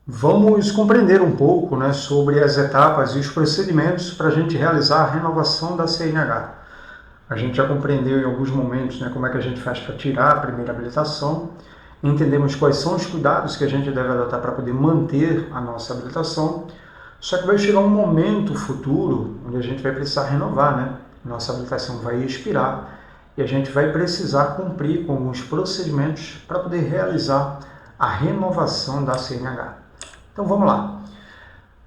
Vamos compreender um pouco, né, sobre as etapas e os procedimentos para a gente realizar a renovação da CNH. A gente já compreendeu em alguns momentos, né, como é que a gente faz para tirar a primeira habilitação, entendemos quais são os cuidados que a gente deve adotar para poder manter a nossa habilitação, só que vai chegar um momento futuro onde a gente vai precisar renovar, né? Nossa habilitação vai expirar e a gente vai precisar cumprir com alguns procedimentos para poder realizar a renovação da CNH. Então vamos lá.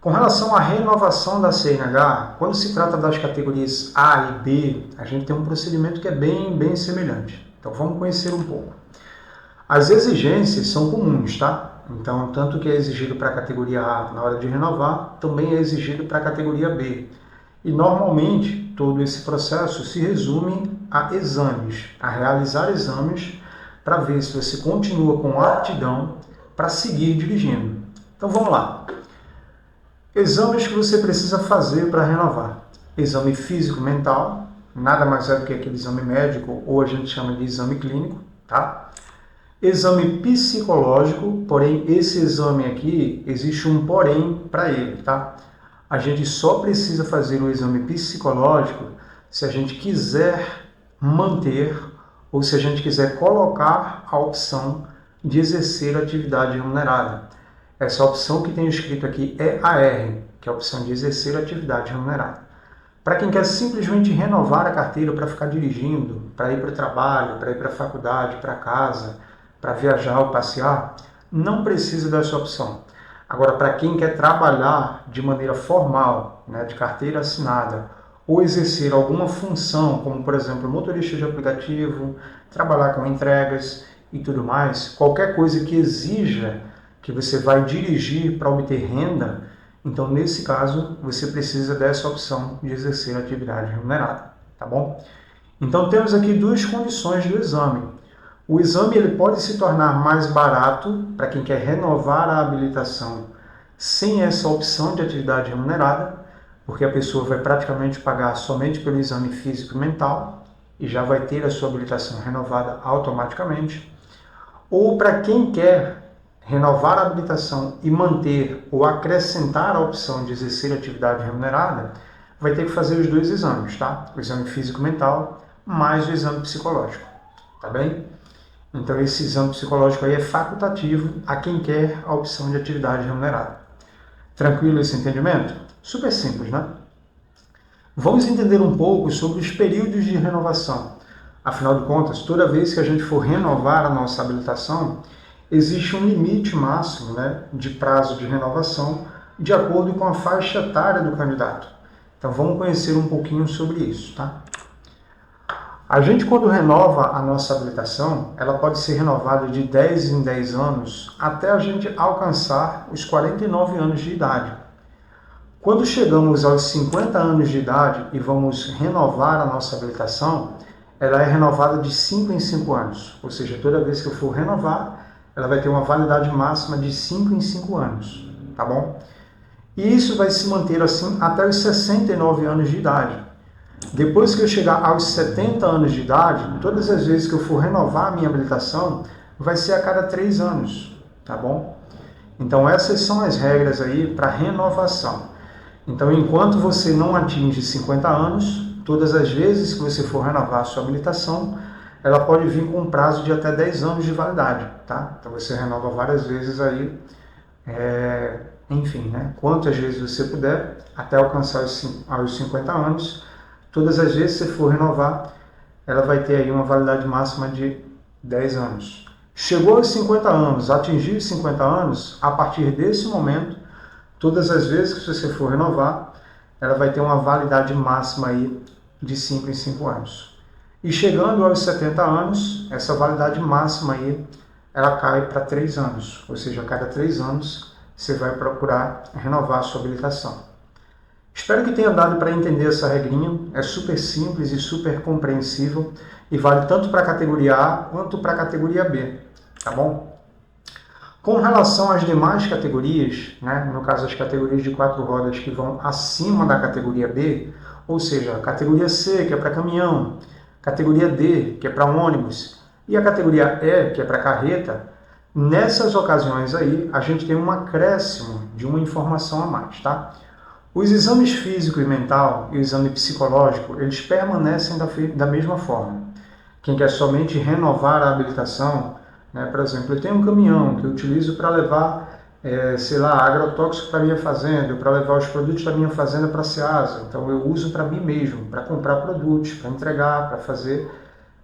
Com relação à renovação da CNH, quando se trata das categorias A e B, a gente tem um procedimento que é bem semelhante. Então vamos conhecer um pouco. As exigências são comuns, tá? Então, tanto que é exigido para a categoria A na hora de renovar, também é exigido para a categoria B. E normalmente todo esse processo se resume a exames, a realizar exames para ver se você continua com aptidão para seguir dirigindo. Então vamos lá. Exames que você precisa fazer para renovar. Exame físico-mental, nada mais é do que aquele exame médico, ou a gente chama de exame clínico, tá? Exame psicológico, porém esse exame aqui, existe um porém para ele, tá? A gente só precisa fazer o exame psicológico se a gente quiser manter ou se a gente quiser colocar a opção de exercer atividade remunerada. Essa opção que tem escrito aqui é AR, que é a opção de exercer atividade remunerada. Para quem quer simplesmente renovar a carteira para ficar dirigindo, para ir para o trabalho, para ir para a faculdade, para casa, para viajar ou passear, não precisa dessa opção. Agora, para quem quer trabalhar de maneira formal, né, de carteira assinada, ou exercer alguma função, como por exemplo motorista de aplicativo, trabalhar com entregas e tudo mais, qualquer coisa que exija que você vai dirigir para obter renda, então nesse caso você precisa dessa opção de exercer atividade remunerada, tá bom? Então temos aqui duas condições do exame. O exame ele pode se tornar mais barato para quem quer renovar a habilitação sem essa opção de atividade remunerada, porque a pessoa vai praticamente pagar somente pelo exame físico e mental e já vai ter a sua habilitação renovada automaticamente. Ou para quem quer renovar a habilitação e manter ou acrescentar a opção de exercer atividade remunerada, vai ter que fazer os dois exames, tá? O exame físico e mental mais o exame psicológico, tá bem? Então esse exame psicológico aí é facultativo a quem quer a opção de atividade remunerada. Tranquilo esse entendimento? Super simples, né? Vamos entender um pouco sobre os períodos de renovação. Afinal de contas, toda vez que a gente for renovar a nossa habilitação, existe um limite máximo, né, de prazo de renovação de acordo com a faixa etária do candidato. Então vamos conhecer um pouquinho sobre isso, tá? A gente, quando renova a nossa habilitação, ela pode ser renovada de 10 em 10 anos até a gente alcançar os 49 anos de idade. Quando chegamos aos 50 anos de idade e vamos renovar a nossa habilitação, ela é renovada de 5 em 5 anos. Ou seja, toda vez que eu for renovar, ela vai ter uma validade máxima de 5 em 5 anos, tá bom? E isso vai se manter assim até os 69 anos de idade. Depois que eu chegar aos 70 anos de idade, todas as vezes que eu for renovar a minha habilitação, vai ser a cada 3 anos, tá bom? Então essas são as regras aí para renovação. Então enquanto você não atinge 50 anos, todas as vezes que você for renovar a sua habilitação, ela pode vir com um prazo de até 10 anos de validade, tá? Então você renova várias vezes aí, enfim, né? Quantas vezes você puder, até alcançar aos 50 anos. Todas as vezes que você for renovar, ela vai ter aí uma validade máxima de 10 anos. Chegou aos 50 anos, atingiu os 50 anos, a partir desse momento, todas as vezes que você for renovar, ela vai ter uma validade máxima aí de 5 em 5 anos. E chegando aos 70 anos, essa validade máxima aí, ela cai para 3 anos. Ou seja, a cada 3 anos, você vai procurar renovar a sua habilitação. Espero que tenha dado para entender essa regrinha, é super simples e super compreensível e vale tanto para a categoria A quanto para a categoria B, tá bom? Com relação às demais categorias, né, no caso as categorias de 4 rodas que vão acima da categoria B, ou seja, a categoria C, que é para caminhão, categoria D, que é para ônibus, e a categoria E, que é para carreta, Nessas ocasiões aí, a gente tem um acréscimo de uma informação a mais, tá? Os exames físico e mental e o exame psicológico, eles permanecem da mesma forma. Quem quer somente renovar a habilitação, né, por exemplo, eu tenho um caminhão que eu utilizo para levar, sei lá, agrotóxico para a minha fazenda, para levar os produtos da minha fazenda para a Ceasa. Então eu uso para mim mesmo, para comprar produtos, para entregar, para fazer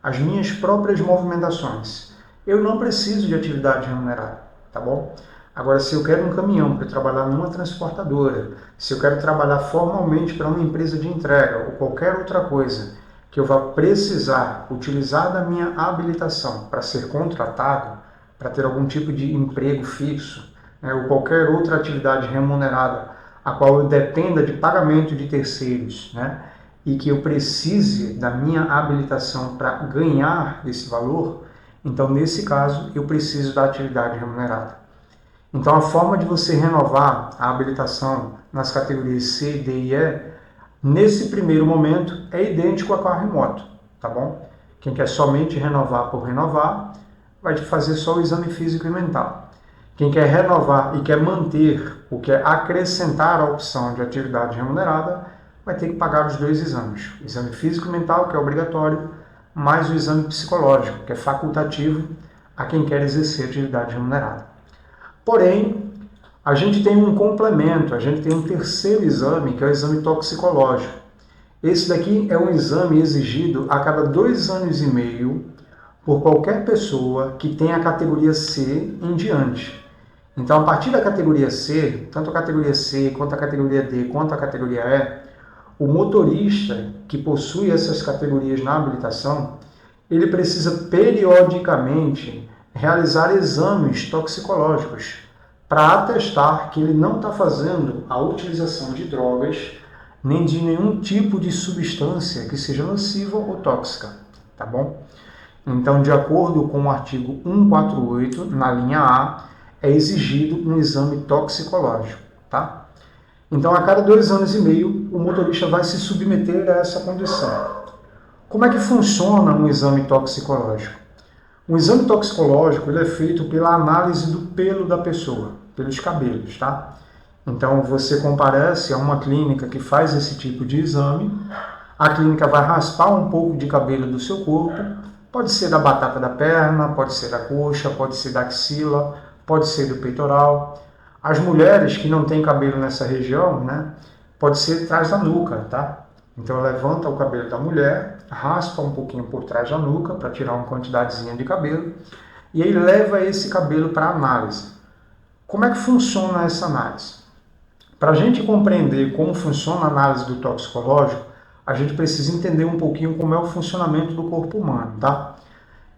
as minhas próprias movimentações. Eu não preciso de atividade remunerada, tá bom? Agora, se eu quero um caminhão para trabalhar numa transportadora, se eu quero trabalhar formalmente para uma empresa de entrega ou qualquer outra coisa que eu vá precisar utilizar da minha habilitação para ser contratado, para ter algum tipo de emprego fixo, né, ou qualquer outra atividade remunerada a qual eu dependa de pagamento de terceiros, né, e que eu precise da minha habilitação para ganhar esse valor, então nesse caso eu preciso da atividade remunerada. Então a forma de você renovar a habilitação nas categorias C, D e E, nesse primeiro momento, é idêntico a carro e moto, tá bom? Quem quer somente renovar por renovar, vai fazer só o exame físico e mental. Quem quer renovar e quer manter, ou quer acrescentar a opção de atividade remunerada, vai ter que pagar os dois exames. O exame físico e mental, que é obrigatório, mais o exame psicológico, que é facultativo a quem quer exercer atividade remunerada. Porém, a gente tem um complemento, a gente tem um terceiro exame, que é o exame toxicológico. Esse daqui é um exame exigido a cada 2 anos e meio por qualquer pessoa que tenha a categoria C em diante. Então, a partir da categoria C, tanto a categoria C, quanto a categoria D, quanto a categoria E, o motorista que possui essas categorias na habilitação, ele precisa periodicamente realizar exames toxicológicos para atestar que ele não está fazendo a utilização de drogas nem de nenhum tipo de substância que seja nociva ou tóxica, tá bom? Então, de acordo com o artigo 148, na linha A, é exigido um exame toxicológico, tá? Então, a cada 2 anos e meio, o motorista vai se submeter a essa condição. Como é que funciona um exame toxicológico? O exame toxicológico ele é feito pela análise do pelo da pessoa, pelos cabelos, tá? Então, você comparece a uma clínica que faz esse tipo de exame, a clínica vai raspar um pouco de cabelo do seu corpo, pode ser da batata da perna, pode ser da coxa, pode ser da axila, pode ser do peitoral. As mulheres que não têm cabelo nessa região, né, pode ser atrás da nuca, tá? Então levanta o cabelo da mulher, raspa um pouquinho por trás da nuca para tirar uma quantidadezinha de cabelo e aí leva esse cabelo para análise. Como é que funciona essa análise? Para a gente compreender como funciona a análise do toxicológico, a gente precisa entender um pouquinho como é o funcionamento do corpo humano, tá?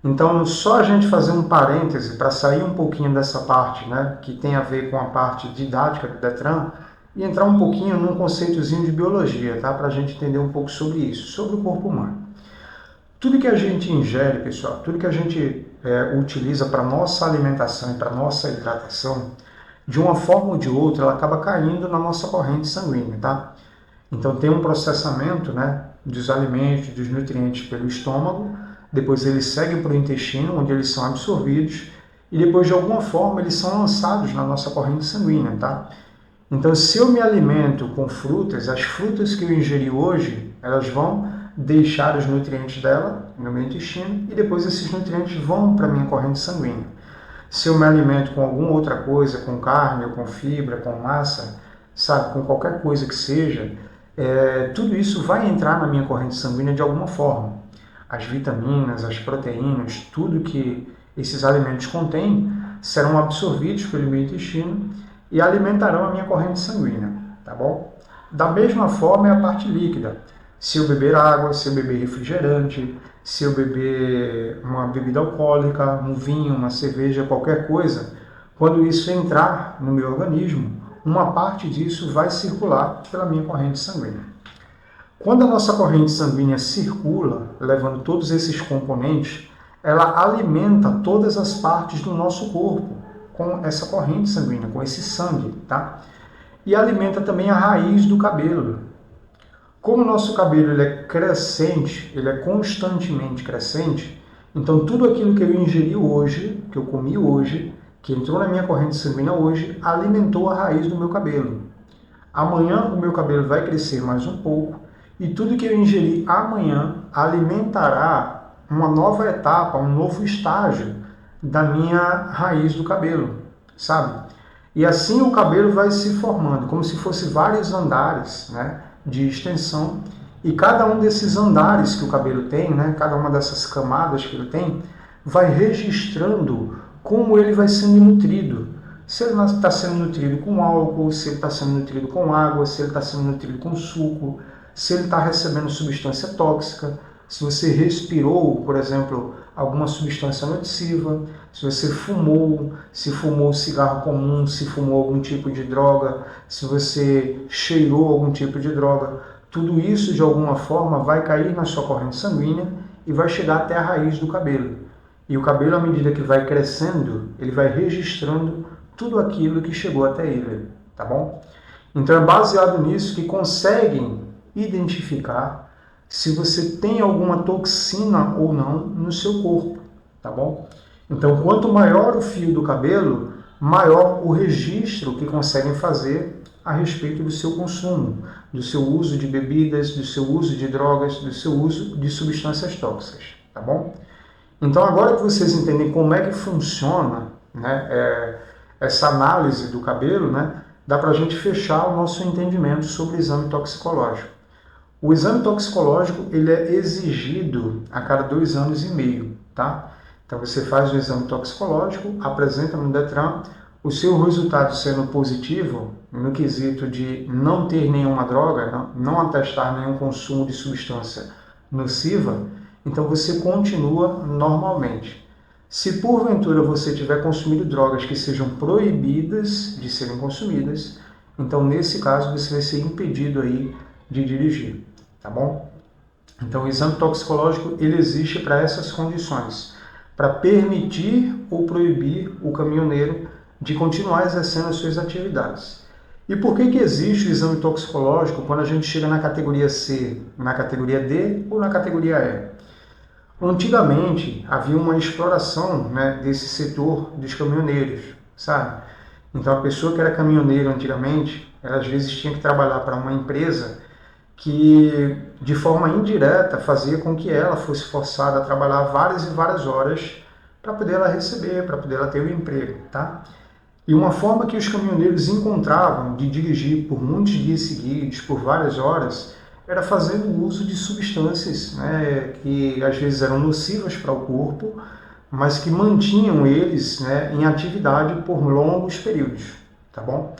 Então, só a gente fazer um parêntese para sair um pouquinho dessa parte, né, que tem a ver com a parte didática do Detran, e entrar um pouquinho num conceitozinho de biologia, tá? Para a gente entender um pouco sobre isso, sobre o corpo humano. Tudo que a gente ingere, pessoal, tudo que a gente utiliza para nossa alimentação e para nossa hidratação, de uma forma ou de outra, ela acaba caindo na nossa corrente sanguínea, tá? Então tem um processamento, né, dos alimentos, dos nutrientes pelo estômago, depois eles seguem para o intestino, onde eles são absorvidos, e depois de alguma forma eles são lançados na nossa corrente sanguínea, tá? Então se eu me alimento com frutas, as frutas que eu ingeri hoje, elas vão deixar os nutrientes dela no meu intestino, e depois esses nutrientes vão para a minha corrente sanguínea. Se eu me alimento com alguma outra coisa, com carne, ou com fibra, com massa, sabe, com qualquer coisa que seja, tudo isso vai entrar na minha corrente sanguínea de alguma forma. As vitaminas, as proteínas, tudo que esses alimentos contêm serão absorvidos pelo meu intestino e alimentarão a minha corrente sanguínea, tá bom? Da mesma forma é a parte líquida. Se eu beber água, se eu beber refrigerante, se eu beber uma bebida alcoólica, um vinho, uma cerveja, qualquer coisa, quando isso entrar no meu organismo, uma parte disso vai circular pela minha corrente sanguínea. Quando a nossa corrente sanguínea circula, levando todos esses componentes, ela alimenta todas as partes do nosso corpo com essa corrente sanguínea, com esse sangue, tá? E alimenta também a raiz do cabelo. Como o nosso cabelo ele é crescente, ele é constantemente crescente, então tudo aquilo que eu ingeri hoje, que eu comi hoje, que entrou na minha corrente sanguínea hoje alimentou a raiz do meu cabelo. Amanhã o meu cabelo vai crescer mais um pouco e tudo que eu ingerir amanhã alimentará uma nova etapa, um novo estágio da minha raiz do cabelo, sabe? E assim o cabelo vai se formando, como se fosse vários andares, né, de extensão. E cada um desses andares que o cabelo tem, né, cada uma dessas camadas que ele tem, vai registrando como ele vai sendo nutrido. Se ele está sendo nutrido com álcool, se ele está sendo nutrido com água, se ele está sendo nutrido com suco, se ele está recebendo substância tóxica, se você respirou, por exemplo, alguma substância nociva, se você fumou, se fumou cigarro comum, se fumou algum tipo de droga, se você cheirou algum tipo de droga, tudo isso de alguma forma vai cair na sua corrente sanguínea e vai chegar até a raiz do cabelo. E o cabelo, à medida que vai crescendo, ele vai registrando tudo aquilo que chegou até ele, tá bom? Então é baseado nisso que conseguem identificar se você tem alguma toxina ou não no seu corpo, tá bom? Então, quanto maior o fio do cabelo, maior o registro que conseguem fazer a respeito do seu consumo, do seu uso de bebidas, do seu uso de drogas, do seu uso de substâncias tóxicas, tá bom? Então, agora que vocês entendem como é que funciona, né, essa análise do cabelo, né, dá para a gente fechar o nosso entendimento sobre o exame toxicológico. O exame toxicológico ele é exigido a cada 2 anos e meio, tá? Então você faz o exame toxicológico, apresenta no Detran, o seu resultado sendo positivo, no quesito de não ter nenhuma droga, não atestar nenhum consumo de substância nociva, então você continua normalmente. Se porventura você tiver consumido drogas que sejam proibidas de serem consumidas, então nesse caso você vai ser impedido aí de dirigir, tá bom? Então o exame toxicológico ele existe para essas condições, para permitir ou proibir o caminhoneiro de continuar exercendo as suas atividades. E por que existe o exame toxicológico quando a gente chega na categoria C, na categoria D ou na categoria E? Antigamente havia uma exploração, né, desse setor dos caminhoneiros, sabe? Então a pessoa que era caminhoneiro antigamente, ela às vezes tinha que trabalhar para uma empresa que de forma indireta fazia com que ela fosse forçada a trabalhar várias e várias horas para poder ela receber, para poder ela ter o emprego, tá? E uma forma que os caminhoneiros encontravam de dirigir por muitos dias seguidos, por várias horas, era fazendo uso de substâncias, né, que às vezes eram nocivas para o corpo, mas que mantinham eles, né, em atividade por longos períodos, tá bom?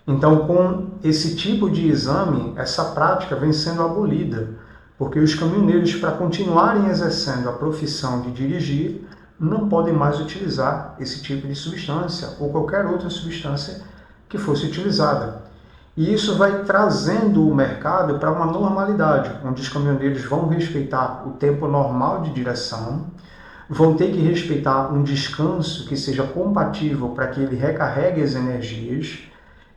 Então, com esse tipo de exame, essa prática vem sendo abolida, porque os caminhoneiros, para continuarem exercendo a profissão de dirigir, não podem mais utilizar esse tipo de substância ou qualquer outra substância que fosse utilizada. E isso vai trazendo o mercado para uma normalidade, onde os caminhoneiros vão respeitar o tempo normal de direção, vão ter que respeitar um descanso que seja compatível para que ele recarregue as energias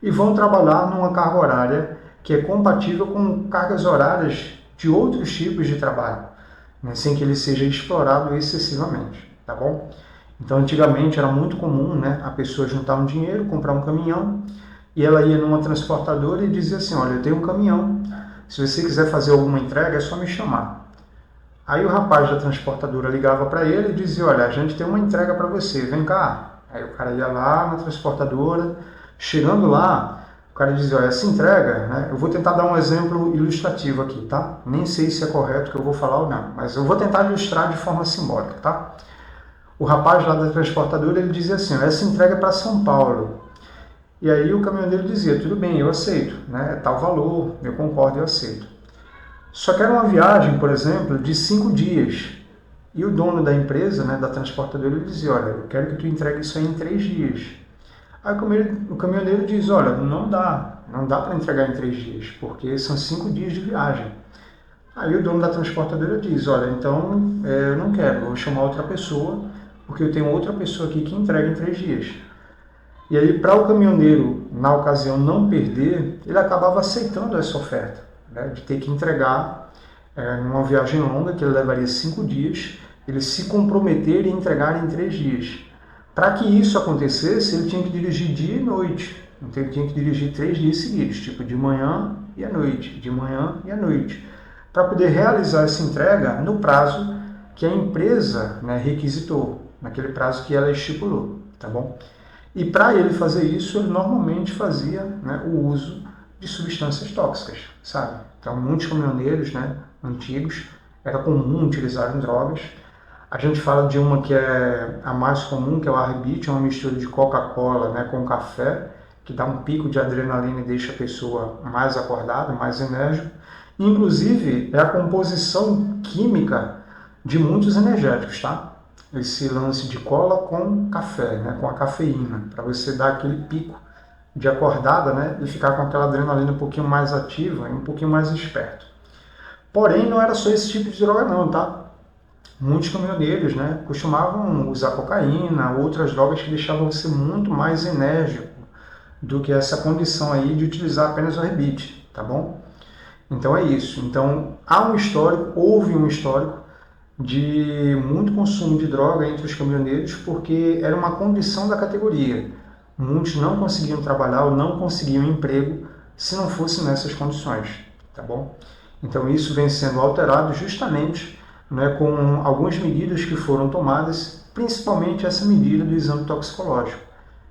e vão trabalhar numa carga horária que é compatível com cargas horárias de outros tipos de trabalho, né, sem que ele seja explorado excessivamente, tá bom? Então, antigamente era muito comum, né, a pessoa juntar um dinheiro, comprar um caminhão, e ela ia numa transportadora e dizia assim, olha, eu tenho um caminhão, se você quiser fazer alguma entrega é só me chamar. Aí o rapaz da transportadora ligava para ele e dizia, olha, a gente tem uma entrega para você, vem cá. Aí o cara ia lá na transportadora, chegando lá, o cara dizia, olha, essa entrega, né, eu vou tentar dar um exemplo ilustrativo aqui, tá? Nem sei se é correto o que eu vou falar ou não, mas eu vou tentar ilustrar de forma simbólica, tá? O rapaz lá da transportadora, ele dizia assim, essa entrega é para São Paulo. E aí o caminhoneiro dizia, tudo bem, eu aceito, né? É tal valor, eu concordo, eu aceito. Só que era uma viagem, por exemplo, de 5 dias. E o dono da empresa, né, da transportadora, ele dizia, olha, eu quero que tu entregue isso aí em 3 dias. Aí o caminhoneiro diz, olha, não dá para entregar em 3 dias, porque são 5 dias de viagem. Aí o dono da transportadora diz, olha, então eu não quero, vou chamar outra pessoa, porque eu tenho outra pessoa aqui que entrega em 3 dias. E aí, para o caminhoneiro, na ocasião, não perder, ele acabava aceitando essa oferta, né, de ter que entregar numa viagem longa, que ele levaria 5 dias, ele se comprometer e entregar em 3 dias, Para que isso acontecesse, ele tinha que dirigir dia e noite. Então ele tinha que dirigir 3 dias seguidos, tipo de manhã e à noite, de manhã e à noite, para poder realizar essa entrega no prazo que a empresa, né, requisitou, naquele prazo que ela estipulou, tá bom? E para ele fazer isso, ele normalmente fazia, né, o uso de substâncias tóxicas, sabe? Então muitos caminhoneiros, né, antigos, era comum utilizarem drogas. A gente fala de uma que é a mais comum, que é o Arbit, uma mistura de Coca-Cola, né, com café, que dá um pico de adrenalina e deixa a pessoa mais acordada, mais enérgica. Inclusive, é a composição química de muitos energéticos, tá? Esse lance de cola com café, né, com a cafeína, para você dar aquele pico de acordada, né, e ficar com aquela adrenalina um pouquinho mais ativa e um pouquinho mais esperto. Porém, não era só esse tipo de droga não, tá? Muitos caminhoneiros, né, costumavam usar cocaína, outras drogas que deixavam você muito mais enérgico do que essa condição aí de utilizar apenas o rebite, tá bom? Então é isso. Então houve um histórico de muito consumo de droga entre os caminhoneiros porque era uma condição da categoria. Muitos não conseguiam trabalhar ou não conseguiam emprego se não fosse nessas condições, tá bom? Então isso vem sendo alterado justamente, né, com algumas medidas que foram tomadas, principalmente essa medida do exame toxicológico,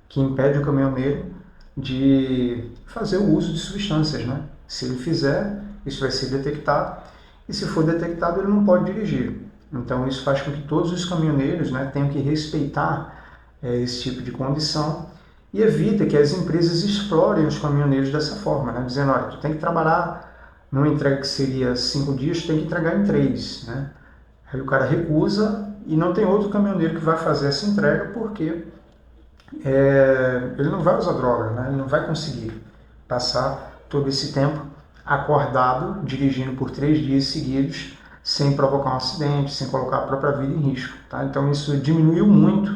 que impede o caminhoneiro de fazer o uso de substâncias, né? Se ele fizer, isso vai ser detectado, e se for detectado, ele não pode dirigir. Então isso faz com que todos os caminhoneiros, né, tenham que respeitar esse tipo de condição e evita que as empresas explorem os caminhoneiros dessa forma, né? Dizendo, olha, tu tem que trabalhar numa entrega que seria 5 dias, tu tem que entregar em 3, né? Aí o cara recusa e não tem outro caminhoneiro que vai fazer essa entrega porque ele não vai usar droga, né? Ele não vai conseguir passar todo esse tempo acordado, dirigindo por 3 dias seguidos, sem provocar um acidente, sem colocar a própria vida em risco, tá? Então isso diminuiu muito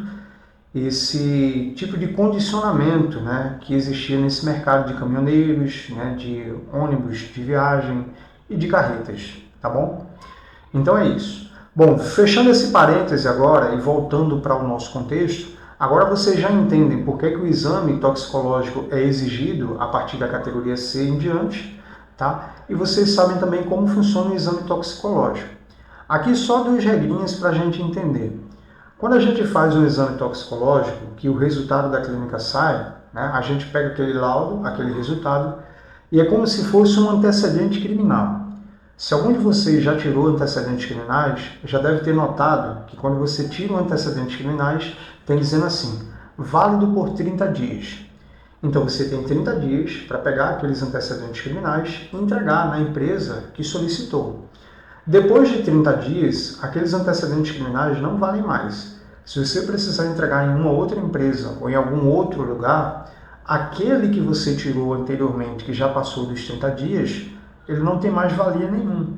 esse tipo de condicionamento, né, que existia nesse mercado de caminhoneiros, né, de ônibus de viagem e de carretas, tá bom? Então é isso. Bom, fechando esse parêntese agora e voltando para o nosso contexto, agora vocês já entendem por que o exame toxicológico é exigido a partir da categoria C em diante, tá? E vocês sabem também como funciona o exame toxicológico. Aqui só 2 regrinhas para a gente entender. Quando a gente faz um exame toxicológico, que o resultado da clínica sai, né, a gente pega aquele laudo, aquele resultado, e é como se fosse um antecedente criminal. Se algum de vocês já tirou antecedentes criminais, já deve ter notado que quando você tira um antecedentes criminais, tem dizendo assim, válido por 30 dias. Então você tem 30 dias para pegar aqueles antecedentes criminais e entregar na empresa que solicitou. Depois de 30 dias, aqueles antecedentes criminais não valem mais. Se você precisar entregar em uma outra empresa ou em algum outro lugar, aquele que você tirou anteriormente, que já passou dos 30 dias, ele não tem mais valia nenhum,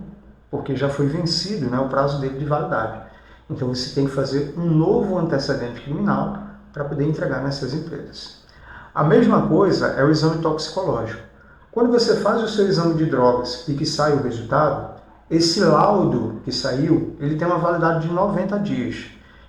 porque já foi vencido, né, o prazo dele de validade. Então você tem que fazer um novo antecedente criminal para poder entregar nessas empresas. A mesma coisa é o exame toxicológico. Quando você faz o seu exame de drogas e que sai o resultado, esse laudo que saiu, ele tem uma validade de 90 dias.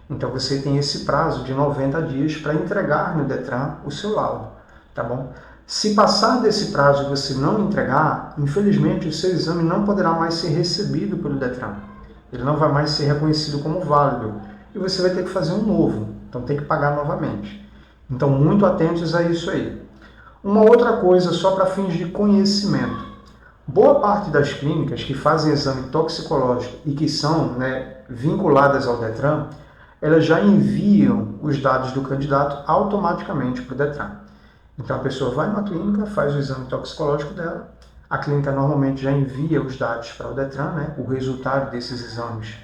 Então você tem esse prazo de 90 dias para entregar no Detran o seu laudo, tá bom? Se passar desse prazo e você não entregar, infelizmente o seu exame não poderá mais ser recebido pelo Detran. Ele não vai mais ser reconhecido como válido e você vai ter que fazer um novo, então tem que pagar novamente. Então muito atentos a isso aí. Uma outra coisa só para fins de conhecimento. Boa parte das clínicas que fazem exame toxicológico e que são, né, vinculadas ao Detran, elas já enviam os dados do candidato automaticamente para o Detran. Então a pessoa vai numa clínica, faz o exame toxicológico dela, a clínica normalmente já envia os dados para o Detran, né, o resultado desses exames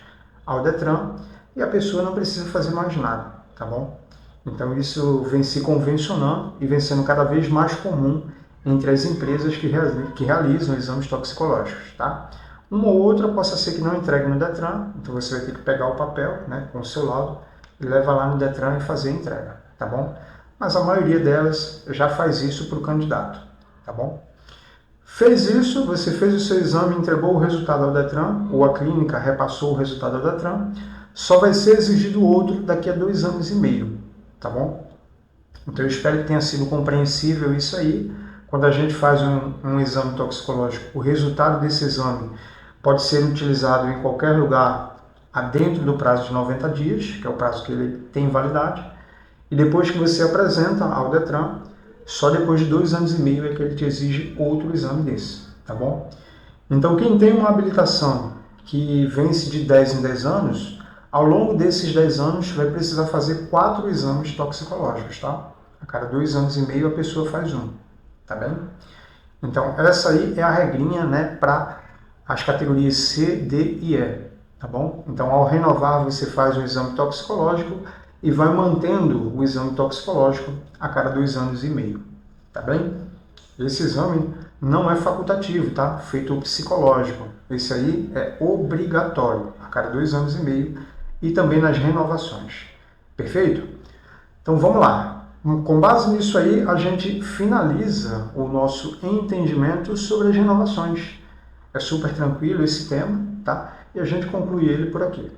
ao Detran, e a pessoa não precisa fazer mais nada, tá bom? Então isso vem se convencionando e vem sendo cada vez mais comum entre as empresas que realizam exames toxicológicos, tá? Uma ou outra possa ser que não entregue no Detran, então você vai ter que pegar o papel, né, com o seu laudo e levar lá no Detran e fazer a entrega, tá bom? Mas a maioria delas já faz isso para o candidato, tá bom? Fez isso, você fez o seu exame, entregou o resultado ao Detran, ou a clínica repassou o resultado ao Detran, só vai ser exigido outro daqui a 2 anos e meio. tá bom? Então eu espero que tenha sido compreensível isso aí. Quando a gente faz um exame toxicológico, o resultado desse exame pode ser utilizado em qualquer lugar dentro do prazo de 90 dias, que é o prazo que ele tem validade, e depois que você apresenta ao Detran, só depois de 2 anos e meio é que ele te exige outro exame desse, tá bom? Então quem tem uma habilitação que vence de 10 em 10 anos, ao longo desses 10 anos vai precisar fazer 4 exames toxicológicos, tá? A cada 2 anos e meio a pessoa faz um, tá bem? Então essa aí é a regrinha, né, para as categorias C, D e E, tá bom? Então ao renovar você faz um exame toxicológico e vai mantendo o exame toxicológico a cada 2 anos e meio, tá bem? Esse exame não é facultativo, tá? Feito psicológico. Esse aí é obrigatório, a cada 2 anos e meio e também nas renovações. Perfeito? Então vamos lá. Com base nisso aí, a gente finaliza o nosso entendimento sobre as renovações. É super tranquilo esse tema, tá? E a gente conclui ele por aqui.